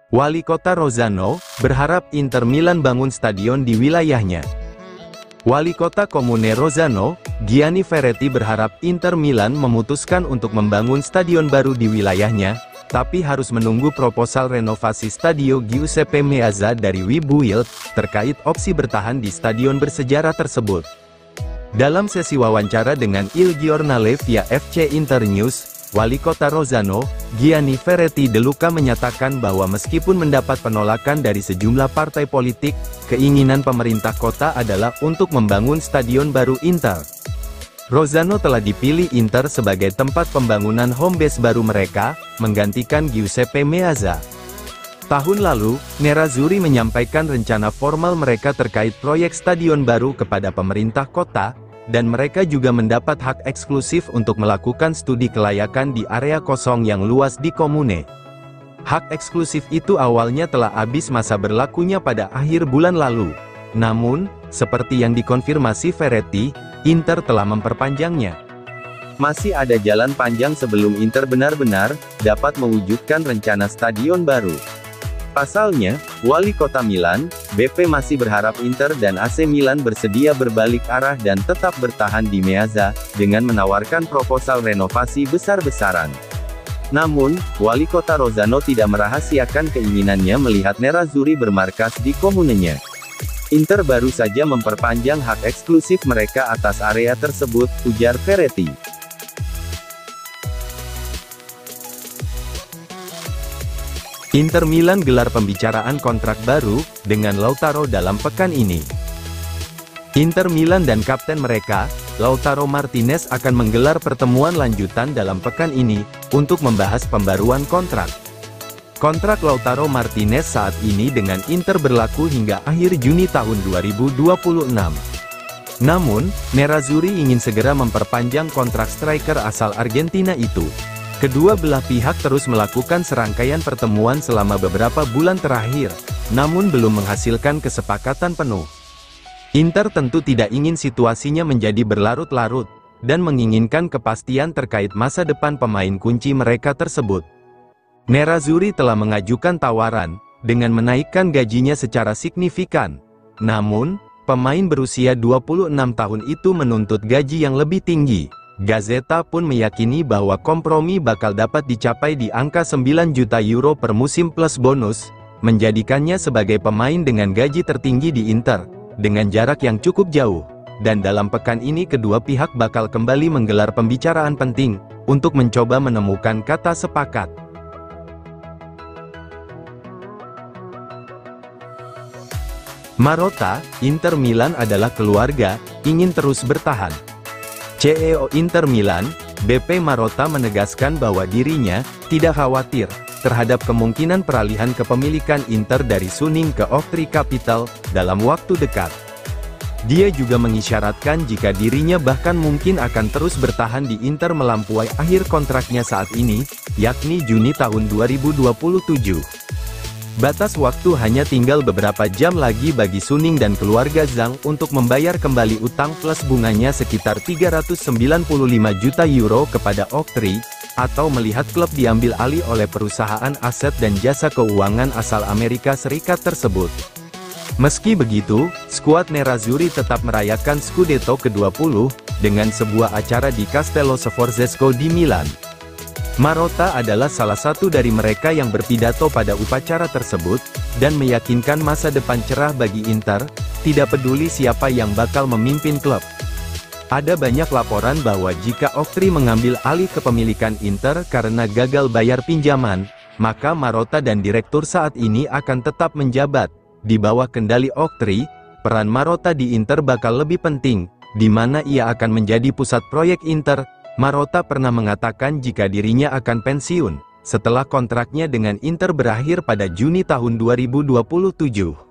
Wali Kota Rozzano berharap Inter Milan bangun stadion di wilayahnya. Wali Kota Komune Rozzano, Gianni Ferretti berharap Inter Milan memutuskan untuk membangun stadion baru di wilayahnya, tapi harus menunggu proposal renovasi Stadio Giuseppe Meazza dari Webuild, terkait opsi bertahan di stadion bersejarah tersebut. Dalam sesi wawancara dengan Il Giornale via FC Internews, Wali Kota Rozzano, Gianni Ferretti De Luca menyatakan bahwa meskipun mendapat penolakan dari sejumlah partai politik, keinginan pemerintah kota adalah untuk membangun stadion baru Inter. Rozzano telah dipilih Inter sebagai tempat pembangunan home base baru mereka, menggantikan Giuseppe Meazza. Tahun lalu, Nerazzurri menyampaikan rencana formal mereka terkait proyek stadion baru kepada pemerintah kota, dan mereka juga mendapat hak eksklusif untuk melakukan studi kelayakan di area kosong yang luas di komune. Hak eksklusif itu awalnya telah habis masa berlakunya pada akhir bulan lalu. Namun, seperti yang dikonfirmasi Ferretti, Inter telah memperpanjangnya. Masih ada jalan panjang sebelum Inter benar-benar dapat mewujudkan rencana stadion baru. Pasalnya, Wali Kota Milan, BP masih berharap Inter dan AC Milan bersedia berbalik arah dan tetap bertahan di Meazza, dengan menawarkan proposal renovasi besar-besaran. Namun, Wali Kota Rozzano tidak merahasiakan keinginannya melihat Nerazzurri bermarkas di komunenya. Inter baru saja memperpanjang hak eksklusif mereka atas area tersebut, ujar Ferretti. Inter Milan gelar pembicaraan kontrak baru dengan Lautaro dalam pekan ini. Inter Milan dan kapten mereka, Lautaro Martinez akan menggelar pertemuan lanjutan dalam pekan ini, untuk membahas pembaruan kontrak. Kontrak Lautaro Martinez saat ini dengan Inter berlaku hingga akhir Juni tahun 2026. Namun, Nerazzurri ingin segera memperpanjang kontrak striker asal Argentina itu. Kedua belah pihak terus melakukan serangkaian pertemuan selama beberapa bulan terakhir, namun belum menghasilkan kesepakatan penuh. Inter tentu tidak ingin situasinya menjadi berlarut-larut, dan menginginkan kepastian terkait masa depan pemain kunci mereka tersebut. Nerazzurri telah mengajukan tawaran, dengan menaikkan gajinya secara signifikan. Namun, pemain berusia 26 tahun itu menuntut gaji yang lebih tinggi. Gazzetta pun meyakini bahwa kompromi bakal dapat dicapai di angka 9 juta euro per musim plus bonus, menjadikannya sebagai pemain dengan gaji tertinggi di Inter, dengan jarak yang cukup jauh. Dan dalam pekan ini kedua pihak bakal kembali menggelar pembicaraan penting, untuk mencoba menemukan kata sepakat. Marotta, Inter Milan adalah keluarga, ingin terus bertahan. CEO Inter Milan, BP Marotta menegaskan bahwa dirinya tidak khawatir terhadap kemungkinan peralihan kepemilikan Inter dari Suning ke Oaktree Capital dalam waktu dekat. Dia juga mengisyaratkan jika dirinya bahkan mungkin akan terus bertahan di Inter melampaui akhir kontraknya saat ini, yakni Juni tahun 2027. Batas waktu hanya tinggal beberapa jam lagi bagi Suning dan keluarga Zhang untuk membayar kembali utang plus bunganya sekitar 395 juta euro kepada Oaktree, atau melihat klub diambil alih oleh perusahaan aset dan jasa keuangan asal Amerika Serikat tersebut. Meski begitu, skuad Nerazzurri tetap merayakan Scudetto ke-20, dengan sebuah acara di Castello Sforzesco di Milan. Marotta adalah salah satu dari mereka yang berpidato pada upacara tersebut, dan meyakinkan masa depan cerah bagi Inter, tidak peduli siapa yang bakal memimpin klub. Ada banyak laporan bahwa jika Oaktree mengambil alih kepemilikan Inter karena gagal bayar pinjaman, maka Marotta dan direktur saat ini akan tetap menjabat. Di bawah kendali Oaktree, peran Marotta di Inter bakal lebih penting, di mana ia akan menjadi pusat proyek Inter. Marotta pernah mengatakan jika dirinya akan pensiun, setelah kontraknya dengan Inter berakhir pada Juni tahun 2027.